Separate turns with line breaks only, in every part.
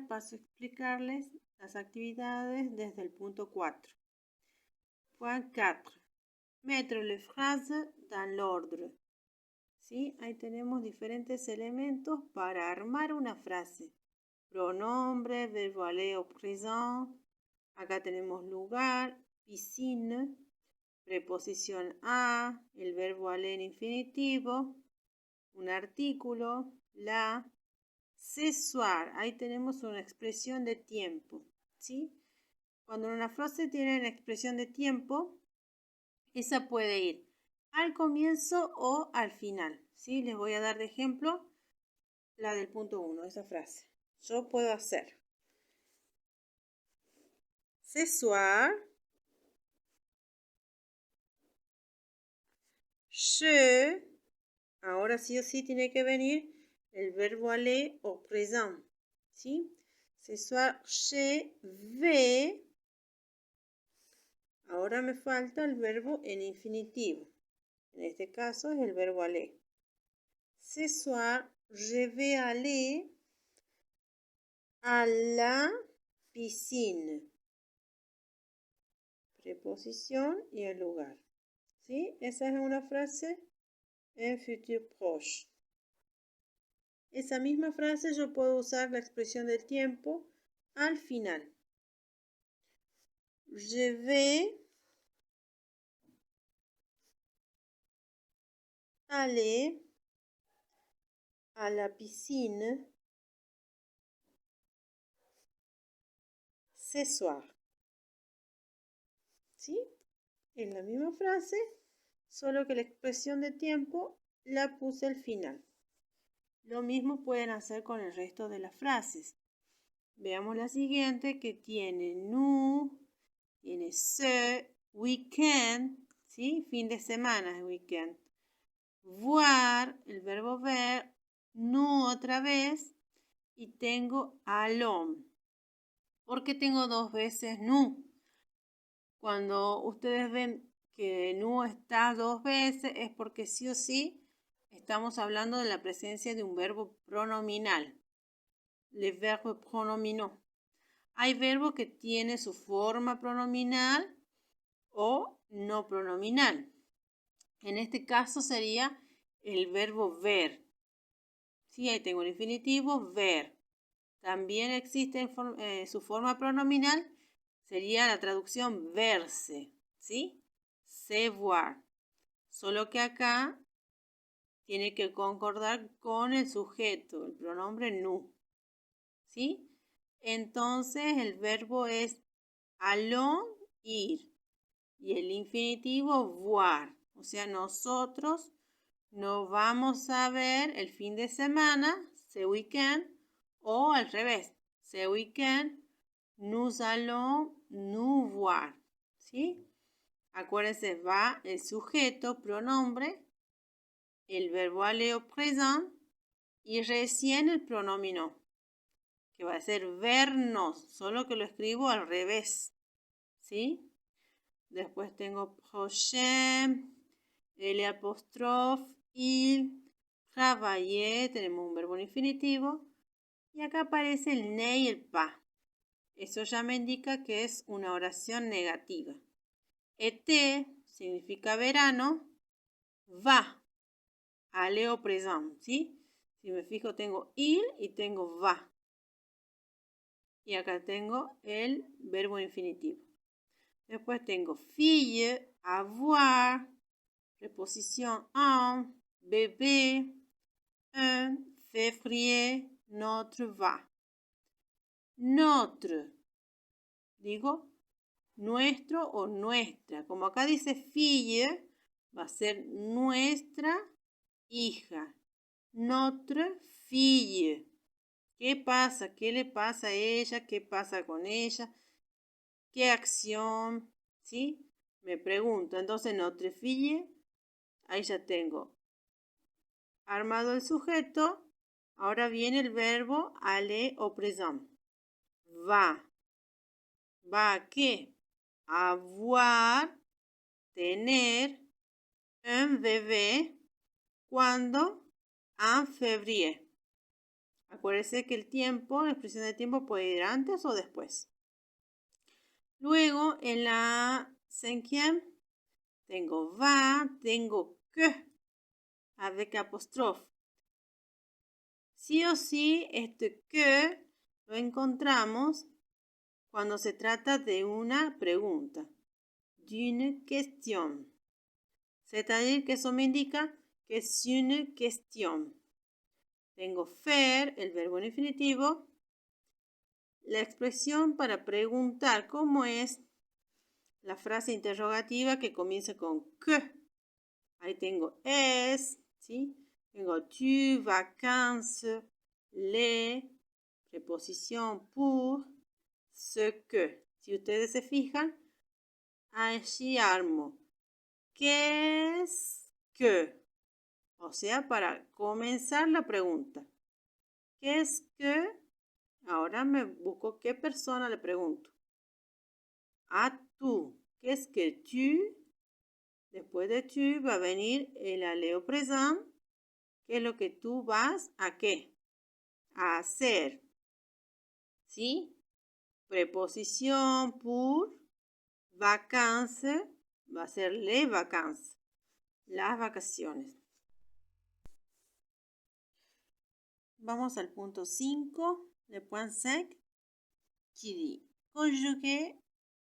paso a explicarles las actividades desde el punto 4. Point 4. Mettre les phrases dans l'ordre. ¿Sí? Ahí tenemos diferentes elementos para armar una frase. Pronombre, verbo aller au présent. Acá tenemos lugar, piscine, preposición a, el verbo aller en infinitivo, un artículo, la. Ce soir, ahí tenemos una expresión de tiempo, ¿sí? Cuando una frase tiene una expresión de tiempo, esa puede ir al comienzo o al final, ¿sí? Les voy a dar de ejemplo la del punto 1, esa frase. Yo puedo hacer: ce soir, je, ahora sí o sí tiene que venir el verbo aller au présent, ¿sí? Ce soir, je vais. Ahora me falta el verbo en infinitivo. En este caso es el verbo aller. Ce soir, je vais aller à la piscine. Preposición y el lugar. ¿Sí? Esa es una frase en futur proche. Esa misma frase yo puedo usar la expresión del tiempo al final. Je vais aller à la piscine ce soir. ¿Sí? Es la misma frase, solo que la expresión de tiempo la puse al final. Lo mismo pueden hacer con el resto de las frases. Veamos la siguiente, que tiene nous, tiene ce, weekend, ¿sí? Fin de semana es weekend. Voir, el verbo ver, nous otra vez, y tengo allons. ¿Por qué tengo dos veces nous? Cuando ustedes ven que nous está dos veces es porque sí o sí estamos hablando de la presencia de un verbo pronominal. Les verbes pronominaux. Hay verbos que tienen su forma pronominal o no pronominal. En este caso sería el verbo ver. Sí, ahí tengo el infinitivo ver. También existe su forma pronominal, sería la traducción verse, ¿sí? Se voir. Solo que acá tiene que concordar con el sujeto, el pronombre nous, ¿sí? Entonces el verbo es allons, ir, y el infinitivo voir. O sea, nosotros nos vamos a ver el fin de semana, ce weekend, o al revés, ce weekend, nous allons nous voir, ¿sí? Acuérdense, va el sujeto, pronombre, el verbo aller au présent y recién el pronombre, que va a ser vernos, solo que lo escribo al revés, ¿sí? Después tengo prochain, el apóstrofe, il, travailler, tenemos un verbo en infinitivo, y acá aparece el ne y el pas. Eso ya me indica que es una oración negativa. Été significa verano, va, aller au présent, ¿sí? Si me fijo tengo il y tengo va. Y acá tengo el verbo infinitivo. Después tengo fille, avoir, preposición en, bébé, un, février, notre va. Notre, digo nuestro o nuestra. Como acá dice fille, va a ser nuestra hija. Notre fille. ¿Qué pasa? ¿Qué le pasa a ella? ¿Qué pasa con ella? ¿Qué acción? ¿Sí? Me pregunto. Entonces, notre fille, ahí ya tengo armado el sujeto. Ahora viene el verbo aller au présent. Va. ¿Va a qué? Avoir, tener, un bebé, cuando en février. Acuérdense que el tiempo, la expresión de tiempo puede ir antes o después. Luego, en la cinquième, tengo va, tengo que, avec apostrophe. Sí o sí, este que lo encontramos cuando se trata de una pregunta. D'une question. C'est-à-dire que eso me indica que es une question. Tengo faire, el verbo en infinitivo. La expresión para preguntar cómo es la frase interrogativa que comienza con que. Ahí tengo es, ¿sí? Tengo tu, vacances, les, preposición pour, ce que. Si ustedes se fijan, allí armo. ¿Qué es que? O sea, para comenzar la pregunta. ¿Qué es que? Ahora me busco qué persona le pregunto. A tú. ¿Qué es que tú? Después de tu va a venir el aleo présent, que es lo que tú vas a qué? A hacer. ¿Sí? Preposición pour, vacances, va a ser les vacances, las vacaciones. Vamos al punto 5, le point 5, qui dit conjuguer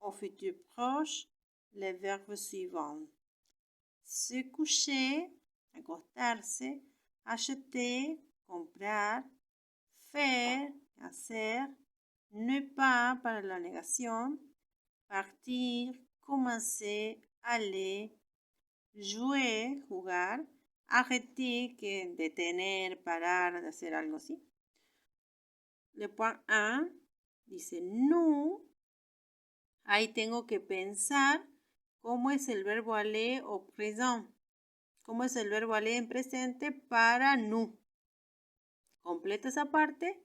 au futur proche les verbes suivants. Se coucher, acostarse, acheter, comprar, faire, hacer, ne pas para la negación, partir, commencer, aller, jouer, jugar, arrêter, que detener, parar, de hacer algo así. Le point 1 dice nous. Ahí tengo que pensar cómo es el verbo aller au présent. ¿Cómo es el verbo aller en presente para nous? Completo esa parte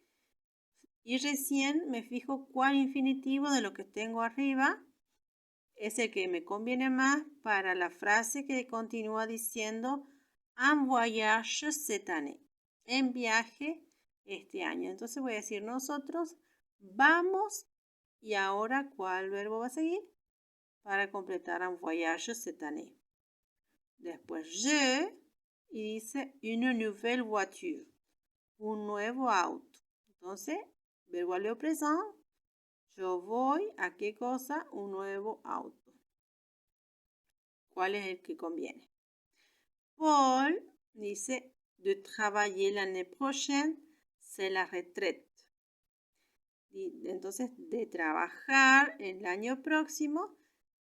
y recién me fijo cuál infinitivo de lo que tengo arriba es el que me conviene más para la frase que continúa diciendo en voyage cette année. En viaje este año. Entonces voy a decir nosotros vamos y ahora ¿cuál verbo va a seguir? Para completar en voyage cette année. Después je y dice une nouvelle voiture. Un nuevo auto. Entonces, verbo al présent, yo voy a qué cosa? Un nuevo auto. ¿Cuál es el que conviene? Paul dice de travailler l'année prochaine, c'est la retraite. Y entonces, de trabajar el año próximo,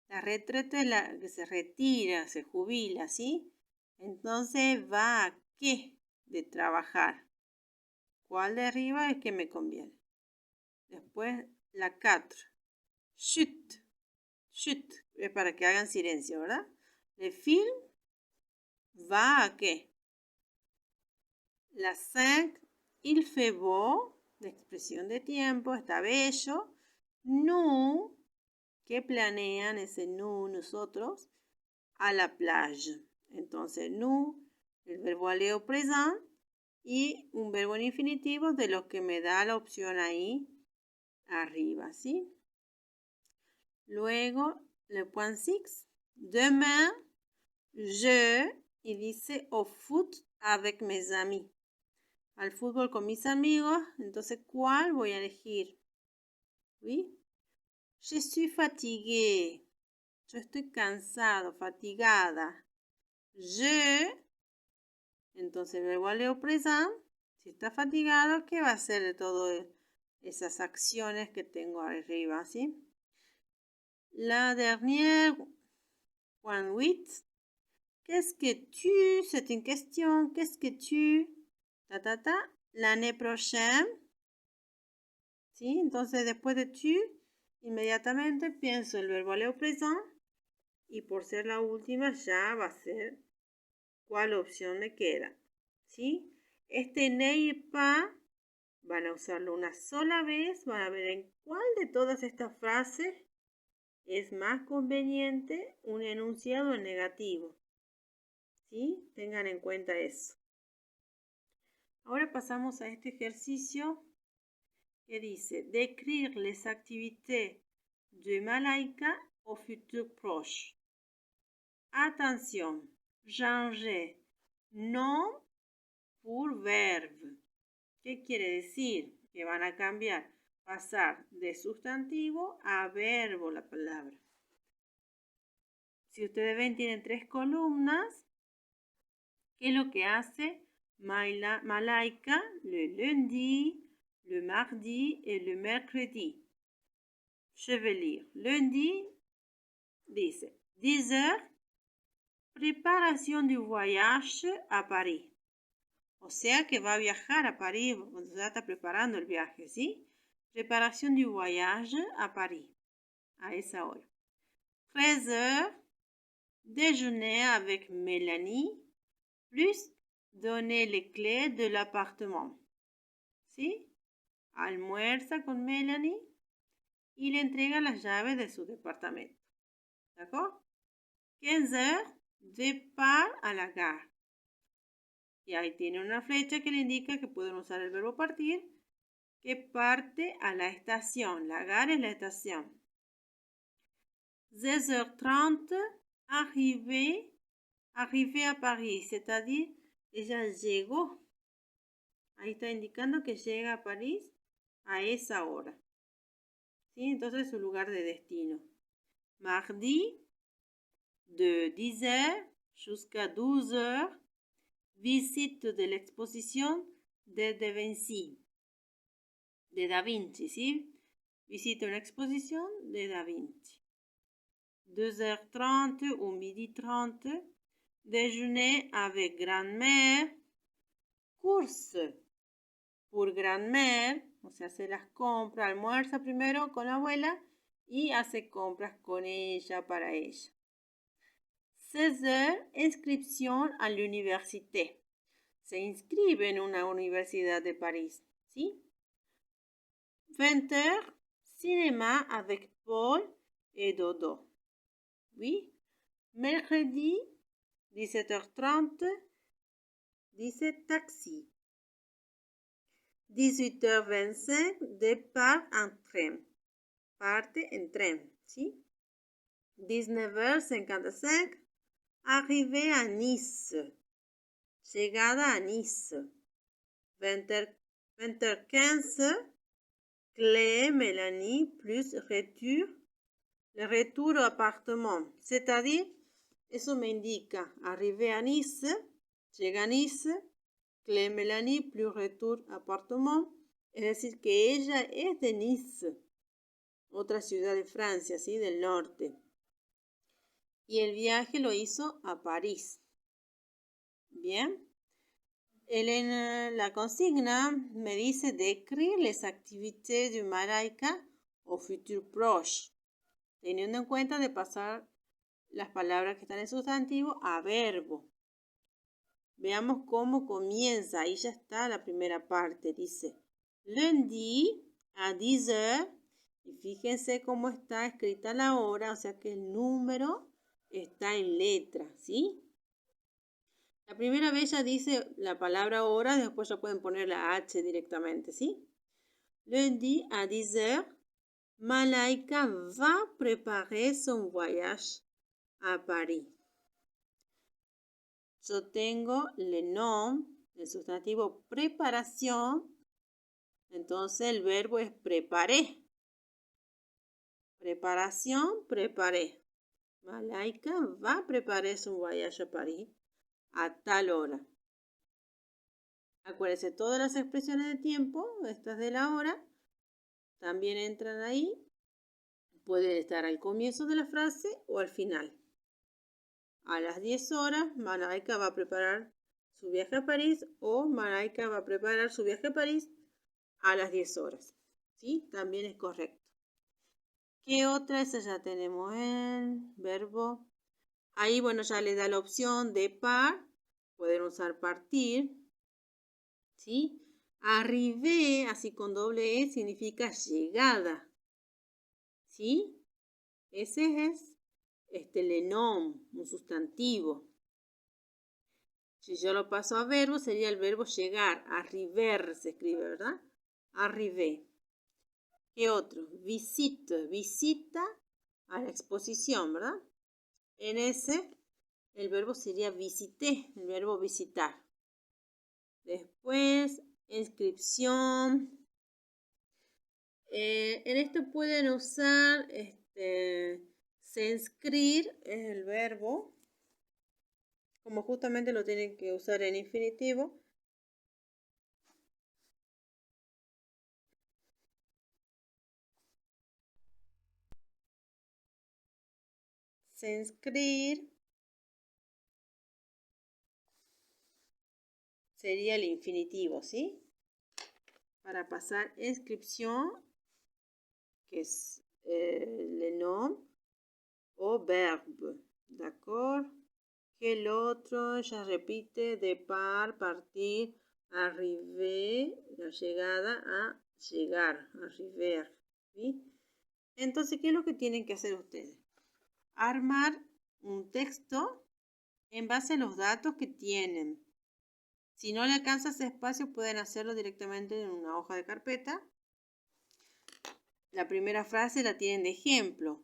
la retrete es la que se retira, se jubila, ¿sí? Entonces, ¿va a qué? De trabajar. ¿Cuál de arriba es que me conviene? Después la 4. Chut. Chut. Es para que hagan silencio, ¿verdad? Le film va a qué? La 5. Il fait beau. La expresión de tiempo. Está bello. Nous. ¿Qué planean ese nous nosotros? A la playa. Entonces, nous, el verbo aller au présent y un verbo en infinitivo de los que me da la opción ahí arriba, ¿sí? Luego, le point 6. Demain, je, y dice au foot avec mes amis. Al fútbol con mis amigos. Entonces, ¿cuál voy a elegir? ¿Sí? Je suis fatigué. Yo estoy cansado, fatigada. Je, entonces el verbo aller au présent. Si está fatigado, ¿qué va a hacer de todas esas acciones que tengo arriba, ¿sí? La dernière, point 8. Qu'est-ce que tu? C'est une question. Qu'est-ce que tu? L'année prochaine. ¿Sí? Entonces, después de tu, inmediatamente pienso el verbo aller au présent. Y por ser la última, ya va a ser cuál opción me queda. ¿Sí? Este ne y pas van a usarlo una sola vez. Van a ver en cuál de todas estas frases es más conveniente un enunciado en negativo. ¿Sí? Tengan en cuenta eso. Ahora pasamos a este ejercicio que dice décrire les activités de Malaika au futur proche. Attention, changer nom por verbe. ¿Qué quiere decir? Que van a cambiar, pasar de sustantivo a verbo la palabra. Si ustedes ven, tienen 3 columnas. ¿Qué es lo que hace Malaika le lundi, le mardi et le mercredi? Je vais lire. Lundi, dice 10 heures, preparación du voyage à Paris. O sea que va a viajar a París, o sea, está preparando el viaje, ¿sí? Preparación du voyage à Paris, a esa hora. 13 heures, déjeuner avec Mélanie, plus donner les clés de l'appartement. ¿Sí? Almuerza con Melanie y le entrega las llaves de su departamento. ¿D'accord? 15 heures, départ à la gare. Y ahí tiene una flecha que le indica que pueden usar el verbo partir, que parte a la estación. La gare es la estación. 16h30, arrivé a París, c'est-à-dire ella llegó. Ahí está indicando que llega a París a esa hora. ¿Sí? Entonces su lugar de destino. Mardi, de 10h jusqu'à 12h, visite de l'exposition de Da Vinci, ¿sí? Visita una exposición de Da Vinci. 2h30 ou midi 30, déjeuner avec grand-mère, course pour grand-mère, o sea, hace las compras, almuerza primero con la abuela y hace compras con ella, para ella. 16h, inscripción à l'université. Se inscribe en una universidad de París, ¿sí? 20h, cinéma avec Paul et Dodo. Oui. Mercredi, 17h30, dice taxi. 18h25, départ en train. Parte en tren, ¿sí? 19h55, arrivée à Nice. Llegada a Nice. 20h15, clé Mélanie plus retour. Le retour au appartement. C'est-à-dire, eso me indica arrivé à Nice, llega a Nice, clé Mélanie plus retour appartement. Es decir, que ella es de Nice, otra ciudad de Francia, ¿sí? Del norte. Y el viaje lo hizo a París. Bien. La consigna me dice décrire les activités de Malaika au futur proche, teniendo en cuenta de pasar las palabras que están en sustantivo a verbo. Veamos cómo comienza. Ahí ya está la primera parte. Dice lundi a 10h. Y fíjense cómo está escrita la hora, o sea que el número está en letra, ¿sí? La primera vez ya dice la palabra hora, después ya pueden poner la H directamente, ¿sí? Lundi à 10h, Malaika va préparer son voyage à Paris. Yo tengo le nom, el sustantivo preparación, entonces el verbo es preparé. Preparación, preparé. Malaika va préparer son voyage à Paris a tal hora. Acuérdense, todas las expresiones de tiempo, estas de la hora, también entran ahí. Pueden estar al comienzo de la frase o al final. A las 10 horas, Malaika va a preparar su viaje a París, o Malaika va a preparar su viaje a París a las 10 horas. ¿Sí? También es correcto. ¿Qué otra? Esa ya tenemos el verbo. Ahí, bueno, ya le da la opción de par. Pueden usar partir. ¿Sí? Arrivé, así con doble E, significa llegada. ¿Sí? Ese es le nom, un sustantivo. Si yo lo paso a verbo, sería el verbo llegar. Arriver se escribe, ¿verdad? Arrivé. ¿Qué otro? Visite. Visita a la exposición, ¿verdad? En ese, el verbo sería visité, el verbo visitar. Después, inscripción. En esto pueden usar s'inscrire, es el verbo. Como justamente lo tienen que usar en infinitivo. S'inscrire sería el infinitivo, ¿sí? Para pasar inscripción, que es le nom, o verbe, ¿d'accord? Que el otro ya repite, départ, partir, arriver, la llegada a llegar, arriver, ¿sí? Entonces, ¿qué es lo que tienen que hacer ustedes? Armar un texto en base a los datos que tienen. Si no le alcanza ese espacio, pueden hacerlo directamente en una hoja de carpeta. La primera frase la tienen de ejemplo.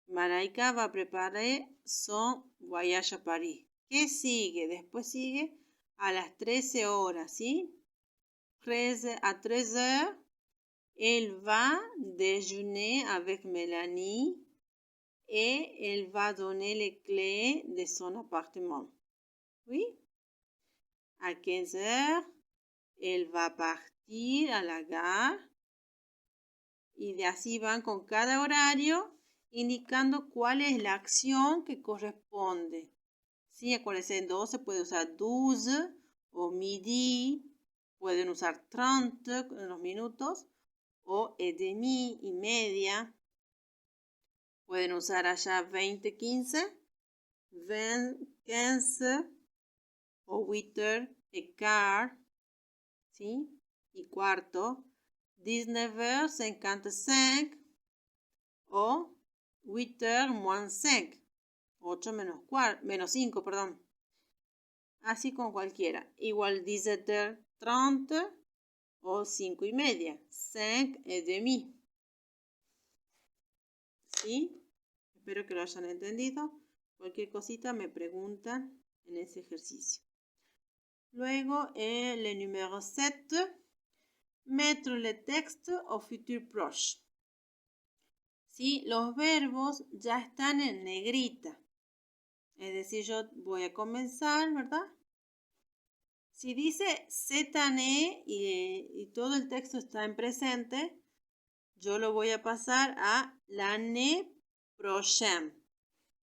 Malaika va a preparar son voyage a París. ¿Qué sigue? Después sigue a las 13 horas, ¿sí? A 13h, elle va déjeuner avec Mélanie et elle va donner les clés de son appartement. ¿Oui? A 15h, elle va partir a la gare. Y de así van con cada horario indicando cuál es la acción que corresponde. ¿Sí? Acuérdense, en 12 puede usar 12 o midi, pueden usar 30 en los minutos o et demi y media. Pueden usar allá 20, 15, 20, 15 o 8 et quart, ¿sí? Y cuarto, 19h55 o 8h moins 5, 8 menos 5, perdón. Así con cualquiera. Igual 17h30 o 5 y media, 5 et demi. ¿Sí? Espero que lo hayan entendido. Cualquier cosita me preguntan en ese ejercicio. Luego, el número 7, mettre le texte au futur proche. ¿Sí? Los verbos ya están en negrita. Es decir, yo voy a comenzar, ¿verdad? Si dice cette année y todo el texto está en presente, yo lo voy a pasar a l'année prochaine.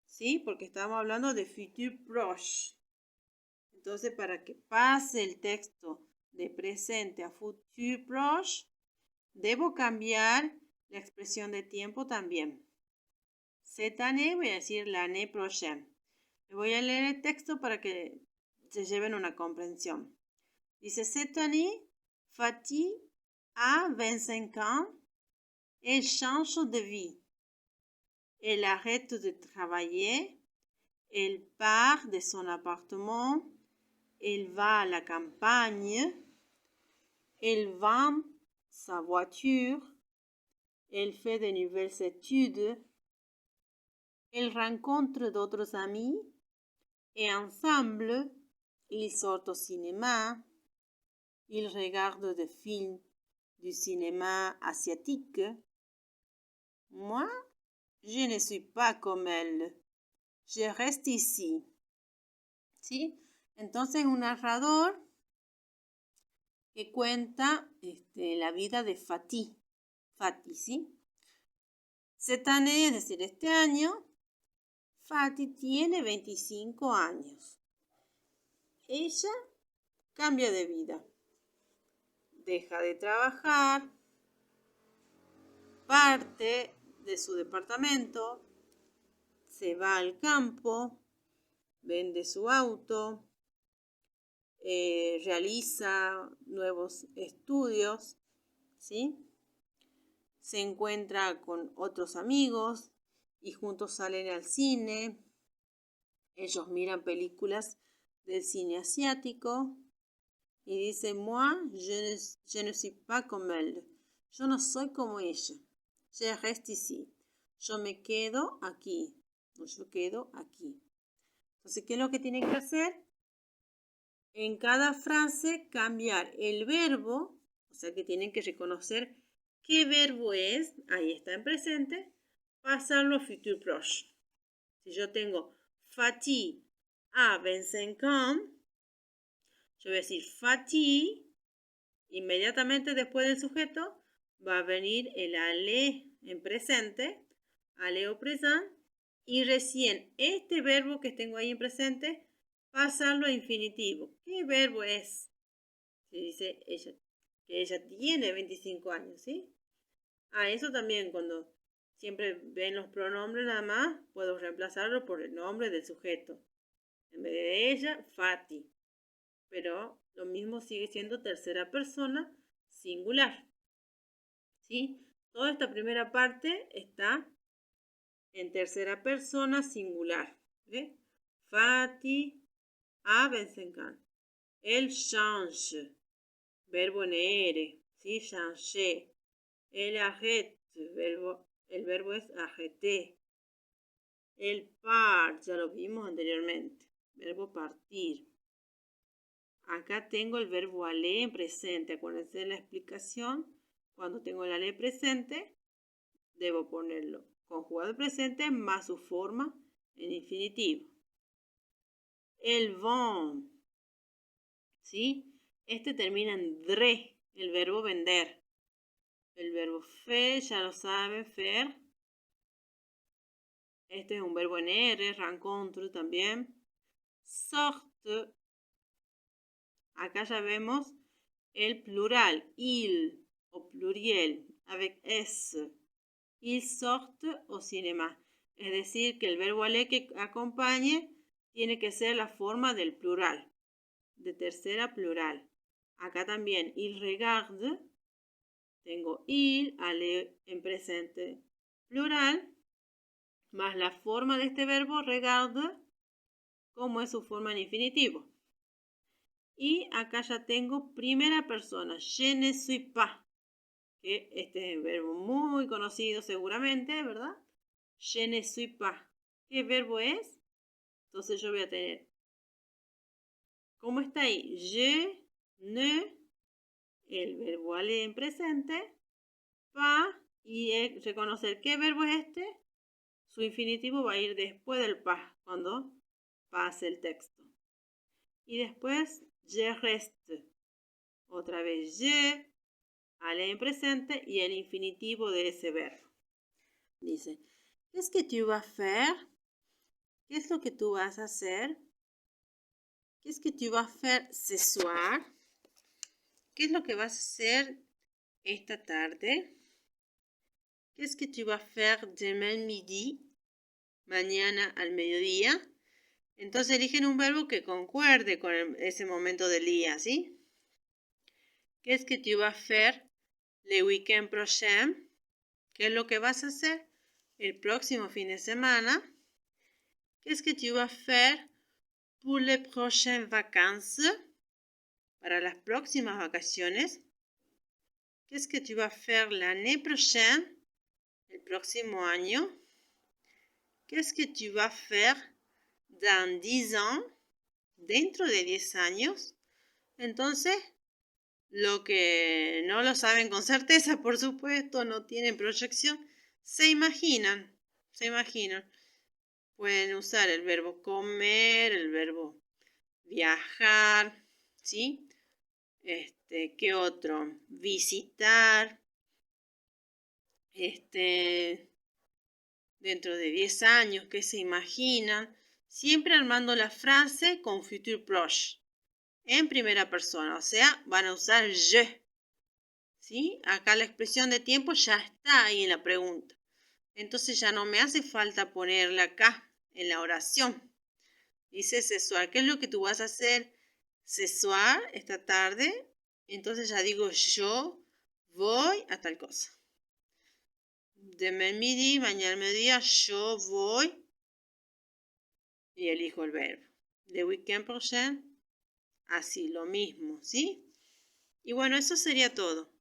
¿Sí? Porque estamos hablando de futur proche. Entonces, para que pase el texto de presente a futur proche, debo cambiar la expresión de tiempo también. Cette année, voy a decir l'année prochaine. Le voy a leer el texto para que se lleven una comprensión. Dice, cette année, Fatih a 25 ans. Elle change de vie. Elle arrête de travailler. Elle part de son appartement. Elle va à la campagne. Elle vend sa voiture. Elle fait de nouvelles études. Elle rencontre d'autres amis. Et ensemble, ils sortent au cinéma. Ils regardent des films du cinéma asiatique. Moi, je ne suis pas comme elle. Je reste ici. ¿Sí? Entonces, un narrador que cuenta la vida de Fatih. Fatih, ¿sí? Cette année, es decir, este año, Fatih tiene 25 años. Ella cambia de vida. Deja de trabajar, parte de su departamento, se va al campo, vende su auto, realiza nuevos estudios, ¿sí? Se encuentra con otros amigos y juntos salen al cine. Ellos miran películas del cine asiático y dice, moi, je ne suis pas comme elle. Yo no soy como ella. Je reste ici. Yo me quedo aquí. O yo quedo aquí. Entonces, ¿qué es lo que tienen que hacer? En cada frase cambiar el verbo, o sea que tienen que reconocer qué verbo es, ahí está en presente, pasarlo a futur proche. Si yo tengo Fatih a 25 ans, yo voy a decir Fatih, inmediatamente después del sujeto va a venir el aller en presente, aller au présent, y recién este verbo que tengo ahí en presente, pasarlo a infinitivo. ¿Qué verbo es? Se dice ella, que ella tiene 25 años, ¿sí? Eso también cuando siempre ven los pronombres nada más, puedo reemplazarlo por el nombre del sujeto. En vez de ella, Fati. Pero lo mismo sigue siendo tercera persona singular. ¿Sí? Toda esta primera parte está en tercera persona singular. ¿Ve? Fati a 25 ans. Elle change. Verbo en R. ¿Sí? Changer. Elle arrête. El verbo es arrêter. El part, ya lo vimos anteriormente. Verbo partir. Acá tengo el verbo aller en presente. Acuérdense de la explicación. Cuando tengo el aller presente, debo ponerlo conjugado presente más su forma en infinitivo. El vend. ¿Sí? Este termina en dre, el verbo vender. El verbo faire, ya lo saben, faire. Este es un verbo en R, rencontre también. Sorte. Acá ya vemos el plural, il o pluriel, avec S. Il sorte o cinéma. Es decir, que el verbo aller que acompañe tiene que ser la forma del plural, de tercera plural. Acá también, il regarde. Tengo il, aller en presente plural, más la forma de este verbo, regarde, como es su forma en infinitivo. Y acá ya tengo primera persona, je ne suis pas, que este es un verbo muy conocido seguramente, ¿verdad? Je ne suis pas. ¿Qué verbo es? Entonces yo voy a tener, ¿cómo está ahí? Je ne, el verbo aller en presente, pas, y reconocer qué verbo es este. Su infinitivo va a ir después del pas, cuando pase el texto. Y después, je reste. Otra vez, je, aller en presente y el infinitivo de ese verbo. Dice, ¿qu'est-ce que tu vas faire? ¿Qué es lo que tú vas a hacer? ¿Qu'est-ce que tu vas faire ce soir? ¿Qué es lo que vas a hacer esta tarde? ¿Qu'est-ce que tu vas faire demain midi? Mañana al mediodía. Entonces eligen un verbo que concuerde con ese momento del día, ¿sí? Qu'est-ce que tu vas faire le week-end prochain? ¿Qué es lo que vas a hacer el próximo fin de semana? Qu'est-ce que tu vas faire pour les prochaines vacances? Para las próximas vacaciones. Qu'est-ce que tu vas faire l'année prochaine? El próximo año. Qu'est-ce que tu vas faire dans 10 ans? Dentro de 10 años. Entonces, lo que no lo saben con certeza, por supuesto, no tienen proyección, se imaginan. Pueden usar el verbo comer, el verbo viajar, ¿sí? ¿Qué otro? Visitar. Dentro de 10 años, ¿qué se imaginan? Siempre armando la frase con futur proche. En primera persona, o sea, van a usar je. ¿Sí? Acá la expresión de tiempo ya está ahí en la pregunta. Entonces ya no me hace falta ponerla acá en la oración. Dice ce soir. ¿Qué es lo que tú vas a hacer ce soir, esta tarde? Entonces ya digo yo voy a tal cosa. Demain midi, mañana mediodía, yo voy y elijo el verbo. le week-end prochain, así, lo mismo, ¿sí? Y bueno, eso sería todo.